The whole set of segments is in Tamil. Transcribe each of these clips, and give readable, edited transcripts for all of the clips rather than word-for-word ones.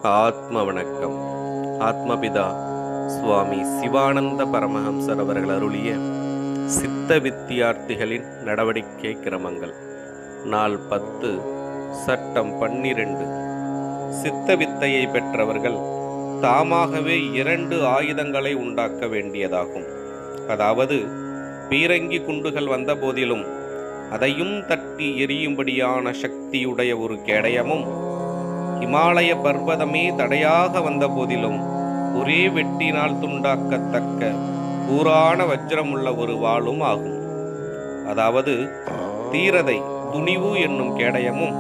ஆத்ம வணக்கம். ஆத்மபிதா சுவாமி சிவானந்த பரமஹம்சர் அவர்கள் அருளிய சித்த வித்தியார்த்திகளின் நடவடிக்கை கிரமங்கள். நாள் 10, சட்டம் 12. சித்த வித்தையை பெற்றவர்கள் தாமாகவே 2 ஆயுதங்களை உண்டாக்க வேண்டியதாகும். அதாவது, பீரங்கி குண்டுகள் வந்த போதிலும் அதையும் தட்டி எரியும்படியான சக்தியுடைய ஒரு கேடயமும், இமாலய பர்வதமே தடையாக வந்த போதிலும் ஒரே வெட்டினால் துண்டாக்கத்தக்க பூரான வஜ்ரமுள்ள ஒரு வாளும் ஆகும். அதாவது, தீரதை துணிவு என்னும் கேடயமும்,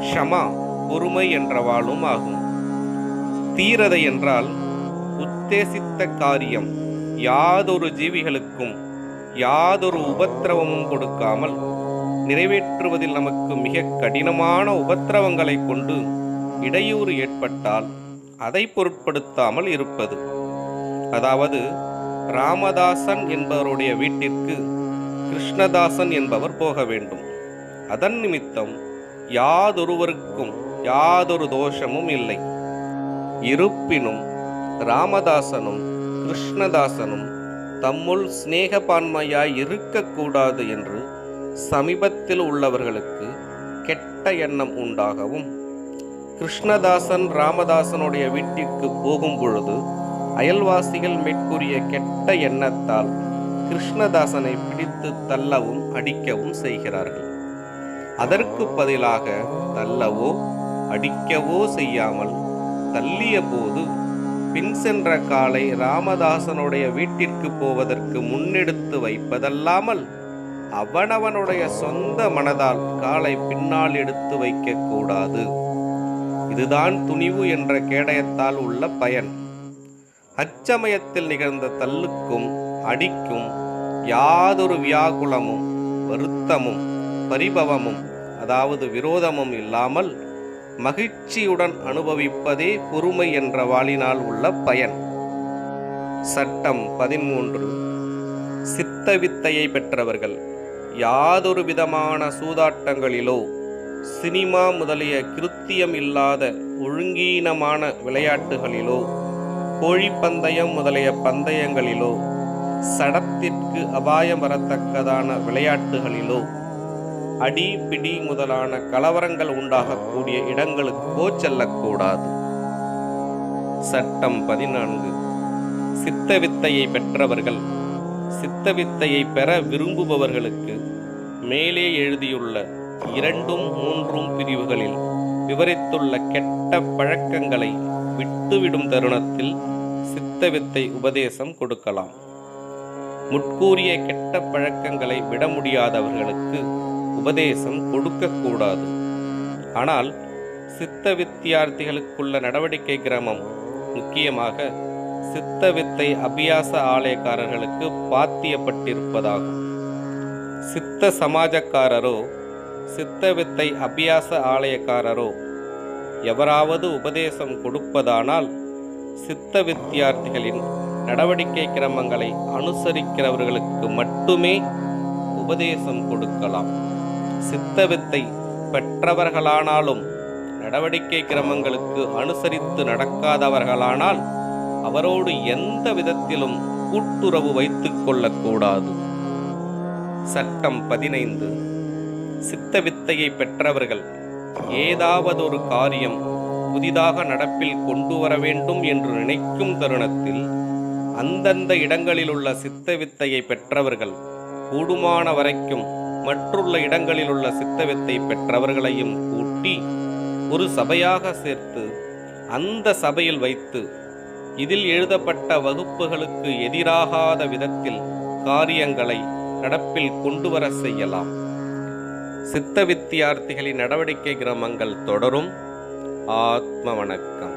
ஷமா பொறுமை என்ற வாளும் ஆகும். தீரதை என்றால் உத்தேசித்த காரியம் யாதொரு ஜீவிகளுக்கும் யாதொரு உபத்திரவமும் கொடுக்காமல் நிறைவேற்றுவதில் நமக்கு மிக கடினமான உபத்திரவங்களை கொண்டு இடையூறு ஏற்பட்டால் அதை பொருட்படுத்தாமல் இருப்பது. அதாவது, ராமதாசன் என்பவருடைய வீட்டிற்கு கிருஷ்ணதாசன் என்பவர் போக வேண்டும். அதன் நிமித்தம் யாதொருவருக்கும் யாதொரு தோஷமும் இல்லை. இருப்பினும் ராமதாசனும் கிருஷ்ணதாசனும் தம்முள் சிநேகபான்மையாய் இருக்கக்கூடாது என்று சமீபத்தில் உள்ளவர்களுக்கு கெட்ட எண்ணம் உண்டாகவும், கிருஷ்ணதாசன் ராமதாசனுடைய வீட்டிற்கு போகும் பொழுது அயல்வாசிகள் மேற்கூறிய கெட்ட எண்ணத்தால் கிருஷ்ணதாசனை பிடித்து தள்ளவும் அடிக்கவும் செய்கிறார்கள். அதற்கு பதிலாக தள்ளவோ அடிக்கவோ செய்யாமல் தள்ளிய போது பின் சென்ற காலை ராமதாசனுடைய வீட்டிற்கு போவதற்கு முன்னெடுத்து வைப்பதல்லாமல் அவனவனுடைய சொந்த மனதால் காலை பின்னால் எடுத்து வைக்கக்கூடாது. இதுதான் துணிவு என்ற கேடயத்தால் உள்ள பயன். அச்சமயத்தில் நிகழ்ந்த தள்ளுக்கும் அடிக்கும் யாதொரு வியாகுலமும் வருத்தமும் பரிபவமும், அதாவது விரோதமும் இல்லாமல் மகிழ்ச்சியுடன் அனுபவிப்பதே பொறுமை என்ற வாளினால் உள்ள பயன். சட்டம் 13. சித்த வித்தையை பெற்றவர்கள் யாதொரு விதமான சூதாட்டங்களிலோ சினிமா முதலிய கிருத்தியம் இல்லாத ஒழுங்கீனமான விளையாட்டுகளிலோ கோழிப்பந்தயம் முதலிய பந்தயங்களிலோ சடத்திற்கு அபாயம் வரத்தக்கதான விளையாட்டுகளிலோ அடி பிடி முதலான கலவரங்கள் உண்டாகக்கூடிய இடங்களுக்கோ செல்லக்கூடாது. சட்டம் 14. சித்த வித்தையை பெற்றவர்கள் சித்த வித்தையை பெற விரும்புபவர்களுக்கு மேலே எழுதியுள்ள 2, 3 பிரிவுகளில் விவரித்துள்ள கெட்ட பழக்கங்களை விட்டுவிடும் தருணத்தில் சித்த வித்தை உபதேசம் கொடுக்கலாம். முற்கூறிய கெட்ட பழக்கங்களை விட முடியாதவர்களுக்கு உபதேசம் கொடுக்கக்கூடாது. ஆனால் சித்த வித்தியார்த்திகளுக்குள்ள நடவடிக்கை கிரமம் முக்கியமாக சித்த வித்தை அபியாச ஆலயக்காரர்களுக்கு பாத்தியப்பட்டிருப்பதாகும். சித்த சமாஜக்காரரோ சித்த வித்தை அபியாச ஆலயக்காரரோ எவராவது உபதேசம் கொடுப்பதானால் சித்த வித்தியார்த்திகளின் நடவடிக்கை கிரமங்களை அனுசரிக்கிறவர்களுக்கு மட்டுமே உபதேசம் கொடுக்கலாம். சித்த வித்தை பெற்றவர்களானாலும் நடவடிக்கை கிரமங்களுக்கு அனுசரித்து நடக்காதவர்களானால் அவரோடு எந்த விதத்திலும் கூட்டுறவு வைத்துக் கொள்ளக்கூடாது. சட்டம் 15. சித்த வித்தையை பெற்றவர்கள் ஏதாவது ஒரு காரியம் புதிதாக நடப்பில் கொண்டு வர வேண்டும் என்று நினைக்கும் தருணத்தில் அந்தந்த இடங்களில் உள்ள சித்த வித்தையை பெற்றவர்கள் கூடுமான வரைக்கும் மற்றுள்ள இடங்களில் உள்ள சித்த வித்தை பெற்றவர்களையும் கூட்டி ஒரு சபையாக சேர்த்து அந்த சபையில் வைத்து இதில் எழுதப்பட்ட வகுப்புகளுக்கு எதிராகாத விதத்தில் காரியங்களை நடப்பில் கொண்டு வர செய்யலாம். சித்த வித்தியார்த்திகளின் நடவடிக்கை கிரமங்கள் தொடரும். ஆத்ம வணக்கம்.